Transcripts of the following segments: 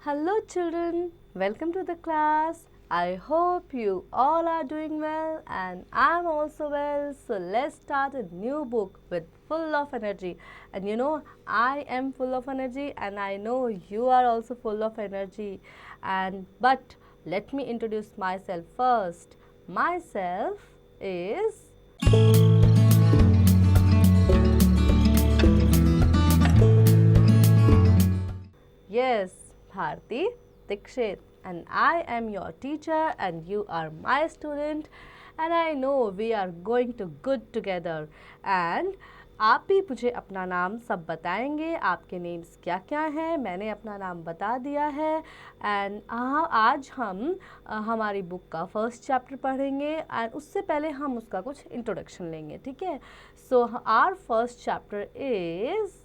Hello children, welcome to the class. I hope you all are doing well and I'm also well. So let's start a new book with full of energy. And I am full of energy and I know you are also full of energy. But let me introduce myself first. Myself is Yes, Bharti Dikshit, and I am your teacher and you are my student and I know we are going to good together and आप भी मुझे अपना नाम सब बताएंगे आपके names क्या क्या हैं मैंने अपना नाम बता दिया है एंड आज हम हमारी बुक का फर्स्ट चैप्टर पढ़ेंगे एंड उससे पहले हम उसका कुछ इंट्रोडक्शन लेंगे ठीक है so our first chapter is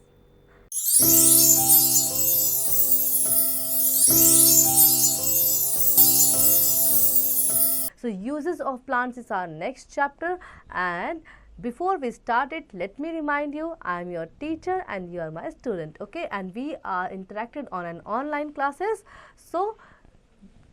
So uses of plants is our next chapter and before we start it, let me remind you, I am your teacher and you are my student, okay? And we are interacted on an online classes. So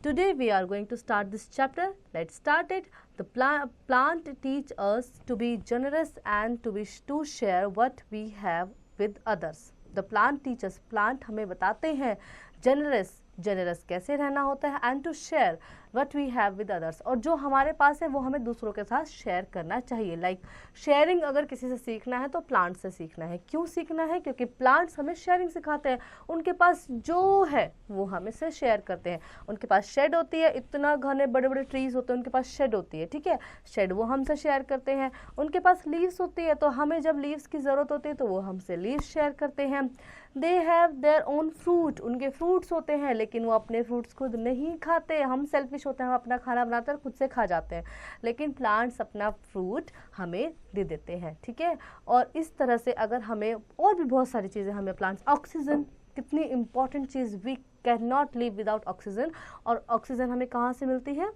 today we are going to start this chapter. Let's start it. The plant teach us to be generous and to share what we have with others. The plant teaches plant हमें बताते हैं generous कैसे रहना होता है and to share what we have with others और जो हमारे पास है वो हमें दूसरों के साथ शेयर करना चाहिए लाइक शेयरिंग अगर किसी से सीखना है तो प्लांट से सीखना है क्यों सीखना है क्योंकि प्लांट्स हमें शेयरिंग सिखाते हैं उनके पास जो है वो हमें से शेयर करते हैं उनके पास शेड होती है इतना घने बड़े बड़े ट्रीज होते हैं उनके पास शेड होती है ठीक है शेड वो हमसे शेयर करते हैं उनके पास लीव्स होती है तो हमें जब लीव्स की ज़रूरत होती है तो वो हमसे लीव्स शेयर करते हैं they have their own fruit उनके फ्रूट्स होते हैं लेकिन वो अपने फ्रूट्स खुद नहीं खाते हम सेल्फिश होते हैं हम अपना खाना बनाते हैं खुद से खा जाते हैं लेकिन प्लांट्स अपना फ्रूट हमें दे देते हैं ठीक है और इस तरह से अगर हमें और भी बहुत सारी चीज़ें हमें प्लांट्स ऑक्सीजन कितनी इंपॉर्टेंट चीज़ we can not live without oxygen और ऑक्सीजन हमें कहाँ से मिलती है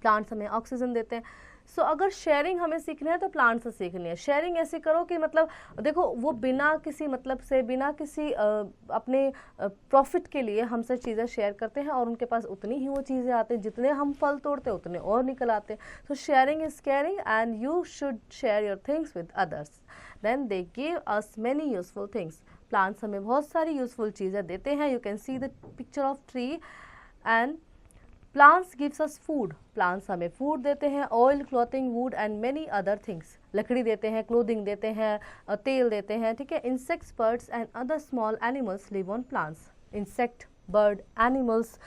प्लांट्स हमें ऑक्सीजन देते हैं सो अगर शेयरिंग हमें सीखना है तो प्लांट से सीखनी है शेयरिंग ऐसे करो कि मतलब देखो वो बिना किसी मतलब से बिना किसी अपने प्रॉफिट के लिए हमसे चीज़ें शेयर करते हैं और उनके पास उतनी ही वो चीज़ें आती हैं जितने हम फल तोड़ते हैं उतने और निकल आते हैं so sharing is caring and you should share your things with others then they give us many useful things plants हमें बहुत सारी यूजफुल चीज़ें देते हैं you can see the picture of tree and plants gives us food plants हमें food देते हैं oil clothing wood and many other things लकड़ी देते हैं क्लोथिंग देते हैं तेल देते हैं ठीक है insects birds and other small animals live on plants insect bird animals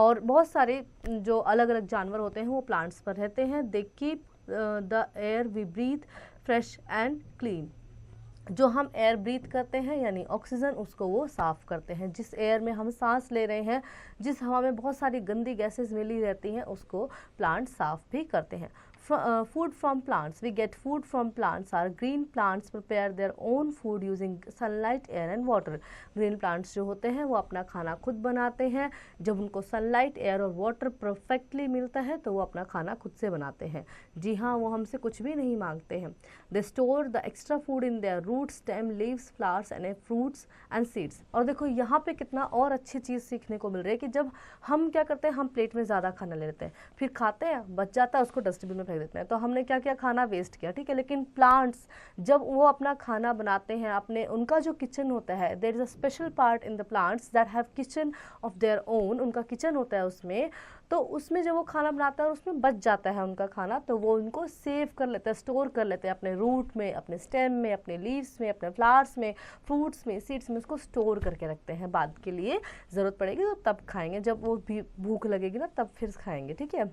और बहुत सारे जो अलग अलग जानवर होते हैं वो प्लांट्स पर रहते हैं they keep the air we breathe fresh and clean जो हम एयर ब्रीथ करते हैं यानी ऑक्सीजन उसको वो साफ़ करते हैं जिस एयर में हम सांस ले रहे हैं जिस हवा में बहुत सारी गंदी गैसेस मिली रहती हैं उसको प्लांट साफ़ भी करते हैं food from plants we get food from plants our green plants prepare their own food using sunlight air and water green plants जो होते हैं वो अपना खाना खुद बनाते हैं जब उनको सनलाइट एयर और वाटर परफेक्टली मिलता है तो वो अपना खाना खुद से बनाते हैं जी हाँ वो हमसे कुछ भी नहीं मांगते हैं they store the extra food in their root stem leaves flowers and fruits and seeds और देखो यहाँ पे कितना और अच्छी चीज़ सीखने को मिल रही है कि जब हम क्या करते हैं हम प्लेट में ज़्यादा खाना ले लेते हैं फिर खाते हैं बच जाता है उसको डस्टबिन में फेंक देते हैं तो हमने क्या किया खाना वेस्ट किया ठीक है लेकिन प्लांट्स जब वो अपना खाना बनाते हैं अपने उनका जो किचन होता है there is a special part in the plants that have kitchen of their own उनका किचन होता है उसमें तो उसमें जब वो खाना बनाता है और उसमें बच जाता है उनका खाना तो वो उनको सेव कर लेते हैं स्टोर कर लेते हैं अपने रूट में अपने स्टेम में अपने लीव्स में अपने फ्लावर्स में फ्रूट्स में सीड्स में उसको स्टोर करके रखते हैं बाद के लिए ज़रूरत पड़ेगी तो तब खाएंगे जब वो भी भूख लगेगी ना तब फिर खाएंगे ठीक है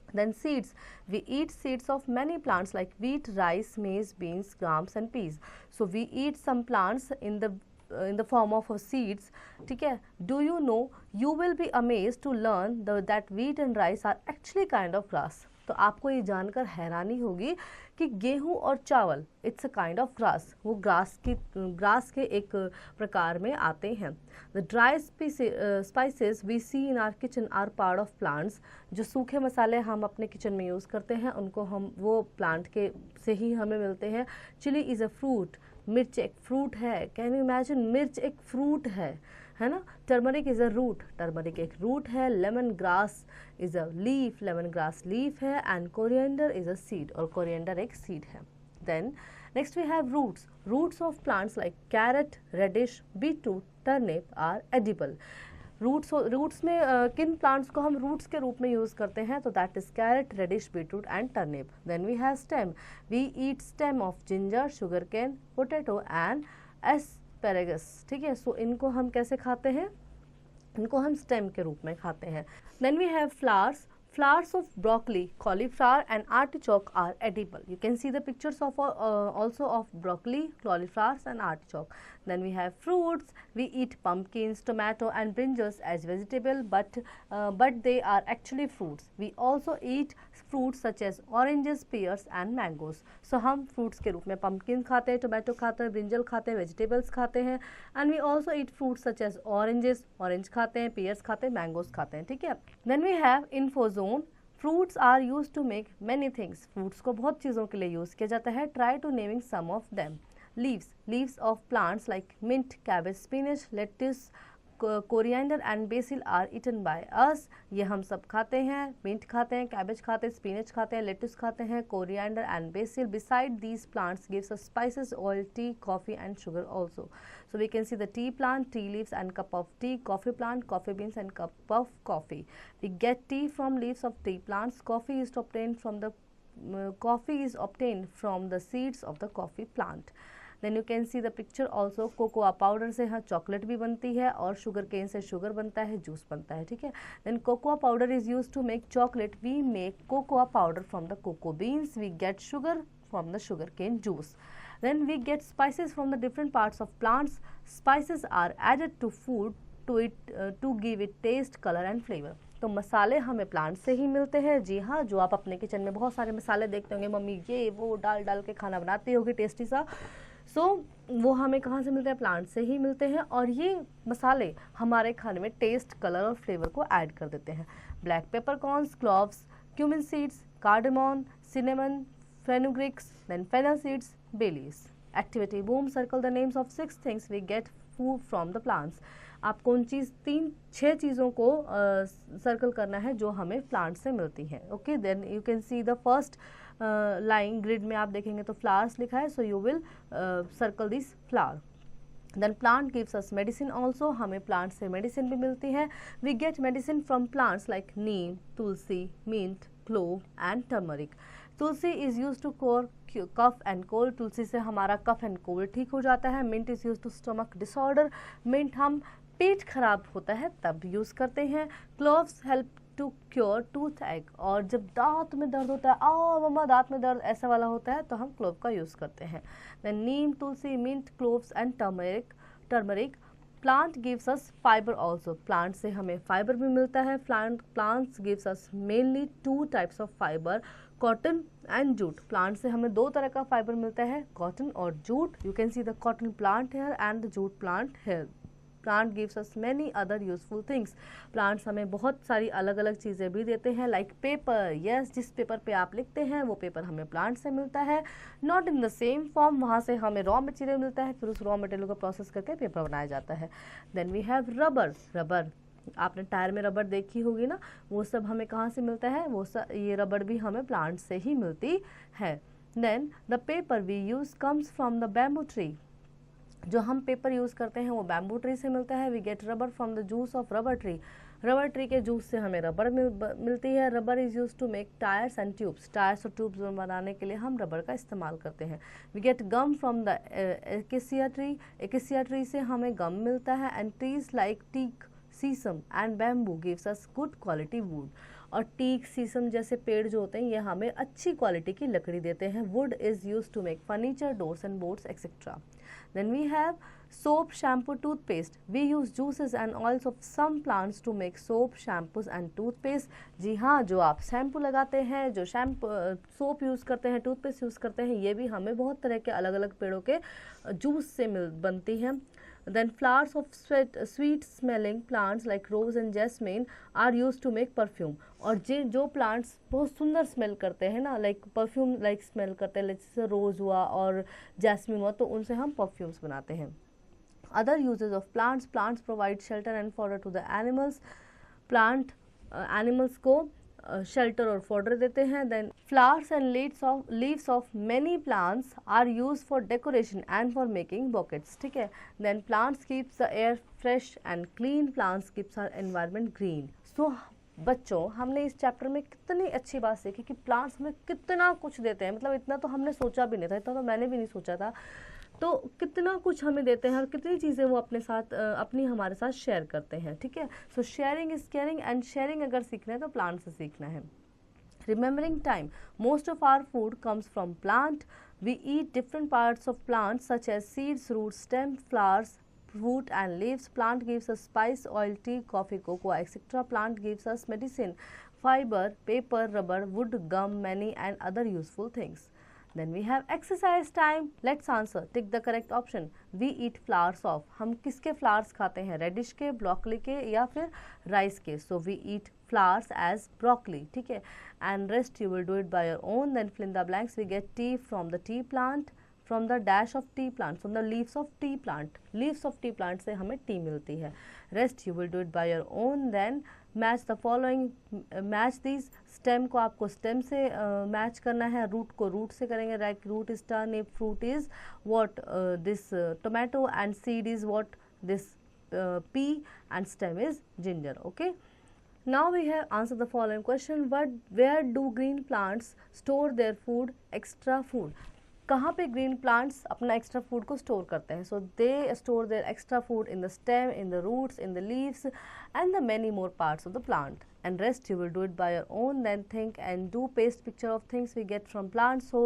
Then seeds. We eat seeds of many plants like wheat, rice, maize, beans, grams and peas. So we eat some plants in the form of seeds. ठीक है? Do you know? You will be amazed to learn that wheat and rice are actually kind of grass. तो आपको ये जानकर हैरानी होगी कि गेहूं और चावल it's a kind of grass, वो ग्रास के एक प्रकार में आते हैं। The dry spices we see in our kitchen are part of plants, जो सूखे मसाले हम अपने किचन में यूज़ करते हैं उनको हम वो प्लांट के से ही हमें मिलते हैं। चिली इज़ अ फ्रूट, मिर्च एक फ्रूट है। कैन यू इमेजिन, मिर्च एक फ्रूट है ना। Turmeric is a root, turmeric एक रूट है। Lemon grass is a leaf, lemon grass leaf है। And coriander is a seed, और कोरिएंडर एक सीड है। Then next we have roots, roots of plants like carrot, radish, beetroot, turnip are edible. Roots में किन plants को हम roots के रूप में यूज़ करते हैं, तो that is carrot, radish, beetroot and turnip. Then we have stem, we eat stem of ginger, sugar cane, potato and asparagus. ठीक है, सो इनको हम कैसे खाते हैं, इनको हम स्टेम के रूप में खाते हैं। Then we have flowers, flowers of broccoli, cauliflower and artichoke are edible. You can see the pictures of also of broccoli, cauliflowers and artichoke. Then we have fruits, we eat pumpkins, tomato and brinjals as vegetable, but they are actually fruits. We also eat fruits such as oranges, pears and mangoes. So हम fruits के रूप में pumpkin खाते हैं, tomato खाते हैं, brinjal खाते हैं, vegetables खाते हैं, and we also eat fruits such as oranges, orange खाते हैं, pears खाते हैं, mangoes खाते हैं। ठीक है। Then we have info zone, fruits are use to make many things, fruits को बहुत चीज़ों के लिए यूज़ किया जाता है। Try to naming some of them. Leaves, leaves of plants like mint, cabbage, spinach, lettuce, coriander and basil are eaten by us. ये हम सब खाते हैं, मिंट खाते हैं, कैबेज खाते हैं, स्पिनच खाते हैं, लेट्यूस खाते हैं, coriander and BECIL. Beside these plants gives us spices, oil, T, coffee and sugar also. So we can see the tea plant, tea leaves and cup of tea, coffee plant, coffee beans and cup of coffee. We get tea from leaves of tea plants. Coffee is obtained from the seeds of the coffee plant. Then you can see the picture also, cocoa powder से हाँ chocolate भी बनती है, और sugar cane से sugar बनता है, juice बनता है। ठीक है। Then cocoa powder is use to make chocolate, we make cocoa powder from the cocoa beans, we get sugar from the sugarcane juice. Then we get spices from the different parts of plants. Spices are added to food to give it taste, color and flavor. तो मसाले हमें plant से ही मिलते हैं। जी हाँ, जो आप अपने किचन में बहुत सारे मसाले देखते होंगे, मम्मी ये वो डाल के खाना बनाती होगी टेस्टी सा, वो हमें कहाँ से मिलते हैं, प्लांट से ही मिलते हैं। और ये मसाले हमारे खाने में टेस्ट, कलर और फ्लेवर को ऐड कर देते हैं। Black peppercorns, cloves, cumin seeds, cardamom, cinnamon, fenugreeks, then fennel seeds, bay leaves. Activity boom, circle the names of 6 things we get food from the plants. आपको उन 6 चीज़ों को circle करना है जो हमें प्लांट से मिलती हैं। Okay, then you can see the first line grid में आप देखेंगे तो फ्लावर्स लिखा है, so you will circle this flower. Then plant gives us medicine also, हमें प्लांट से मेडिसिन भी मिलती है। We get medicine from plants like neem, tulsi, mint, clove and turmeric. Tulsi is use to cure cough and cold, तुलसी से हमारा cough and cold ठीक हो जाता है। Mint is use to stomach disorder, mint हम पेट खराब होता है तब यूज़ करते हैं। Cloves help to cure toothache, और जब दांत में दर्द होता है, मम्मा दांत में दर्द ऐसा वाला होता है, तो हम क्लोव का यूज़ करते हैं। Then neem, tulsi, mint, cloves and turmeric. Plant gives us fibre also, plant से हमें फाइबर भी मिलता है। Plants gives us mainly 2 types of fibre, cotton and jute. Plant से हमें 2 तरह का फाइबर मिलता है, कॉटन और jute. You can see the cotton plant here and the jute plant here. Plant gives us many other useful things, plants हमें बहुत सारी अलग अलग चीज़ें भी देते हैं, लाइक पेपर। यस, जिस पेपर पे आप लिखते हैं वो पेपर हमें प्लांट से मिलता है, not in the same form, वहाँ से हमें रॉ मटेरियल मिलता है, फिर उस रॉ मटेरियल को प्रोसेस करके पेपर बनाया जाता है। देन वी हैव रबर, आपने टायर में रबर देखी होगी ना, वो सब हमें कहाँ से मिलता है, ये रबर भी हमें प्लांट से ही मिलती है। Then the paper we use comes from the bamboo tree, जो हम पेपर यूज़ करते हैं वो बैम्बू ट्री से मिलता है। We get rubber from the juice of rubber tree, rubber tree के जूस से हमें रबर मिलती है। Rubber is use to make tyres and tubes, tyres और ट्यूब्स बनाने के लिए हम रबर का इस्तेमाल करते हैं। We get gum from the acacia tree, acacia tree से हमें गम मिलता है। And trees like teak, sisam and bamboo gives us good quality wood, और टीक, शीशम जैसे पेड़ जो होते हैं ये हमें अच्छी क्वालिटी की लकड़ी देते हैं. Wood is use to make furniture, doors and boards etcetera. Then we have soap, shampoo, toothpaste. We use juices and oils of some plants to make soap, shampoos and toothpaste. जी हाँ, जो आप shampoo लगाते हैं, जो soap use करते हैं, toothpaste use करते हैं, ये भी हमें बहुत तरह के अलग अलग पेड़ों के जूस से बनती हैं. Then flowers of sweet smelling plants like rose and jasmine are used to make perfume. और जो प्लांट्स बहुत सुंदर स्मेल करते हैं ना, लाइक परफ्यूम लाइक स्मेल करते हैं, जैसे रोज़ हुआ और जैस्मिन हुआ, तो उनसे हम परफ्यूम्स बनाते हैं. Other uses of plants provide shelter and fodder to the animals. Plant animals को शेल्टर और फॉडर देते हैं. Then flowers and leaves of many plants are use for decoration and for making bouquets. ठीक है. Then plants keeps the air fresh and clean. Plants keeps our environment green. So बच्चों, हमने इस chapter में कितनी अच्छी बात सीखी कि प्लांट्स हमें कितना कुछ देते हैं. मतलब इतना तो हमने सोचा भी नहीं था, इतना तो मैंने भी नहीं सोचा था. तो कितना कुछ हमें देते हैं और कितनी चीज़ें वो अपने साथ अपनी हमारे साथ शेयर करते हैं. ठीक है. सो sharing is caring, and sharing अगर सीखना है तो प्लांट से सीखना है. Remembering time. Most of our food comes from plant. We eat different parts of plants such as seeds, roots, stems, flowers, fruit and leaves. Plant gives us spice, oil, tea, coffee, cocoa, etc. Plant gives us medicine, fiber, paper, rubber, wood, gum, many and other useful things. Then we have exercise time. Let's answer. Tick the correct option. We eat flowers of. हम किसके flowers खाते हैं? Reddish के, broccoli के या फिर rice के. So we eat flowers as broccoli. ठीक है. And rest you will do it by your own. Then fill in the blanks. We get tea from the tea plant, from the dash of tea plant, from the leaves of tea plant. Leaves of tea plant से हमें tea मिलती है. Rest you will do it by your own. Then match the following. Match this. Stem को आपको stem से match करना है, root को रूट से करेंगे. Right. Root is turnip, fruit is what this tomato, and seed is what this pea, and stem is ginger. Okay. Now we have answered the following question. Where do green plants store their food, extra food? कहाँ पे green plants अपना extra food को store करते हैं? So they store their extra food in the stem, in the roots, in the leaves and the many more parts of the plant. And rest you will do it by your own. Then think and do paste picture of things we get from plants. So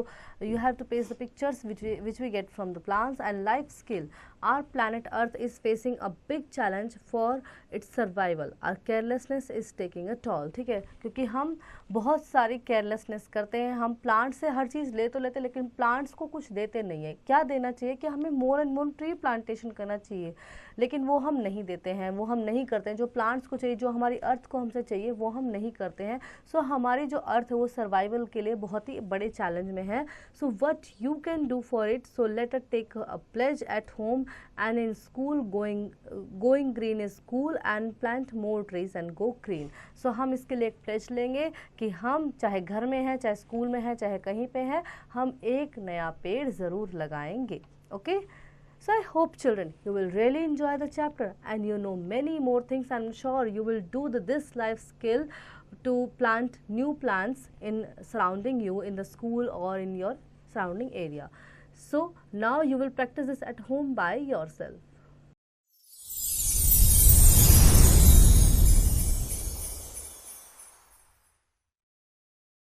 you have to paste the pictures which we get from the plants. And life skill. Our planet Earth is facing a big challenge for its survival. Our carelessness is taking a toll. ठीक है. क्योंकि हम बहुत सारी carelessness करते हैं. हम plant से हर चीज़ ले तो लेते, लेकिन प्लांट्स को कुछ देते नहीं है. क्या देना चाहिए कि हमें more and more tree plantation करना चाहिए, लेकिन वो हम नहीं देते हैं, वो हम नहीं करते हैं. जो प्लांट्स को चाहिए, जो हमारी अर्थ को हमसे चाहिए, वो हम नहीं करते हैं. सो हमारी जो अर्थ है वो सर्वाइवल के लिए बहुत ही बड़े चैलेंज में है. So what you can do for it? So let us take a pledge at home and in school. Going green is cool and plant more trees and go green. So हम इसके लिए एक pledge लेंगे कि हम चाहे घर में हैं, चाहे स्कूल में हैं, चाहे कहीं पे हैं, हम एक नया पेड़ ज़रूर लगाएंगे. Okay. So I hope children you will really enjoy the chapter and you know many more things. I'm sure you will do this life skill to plant new plants in surrounding you in the school or in your surrounding area. So now you will practice this at home by yourself.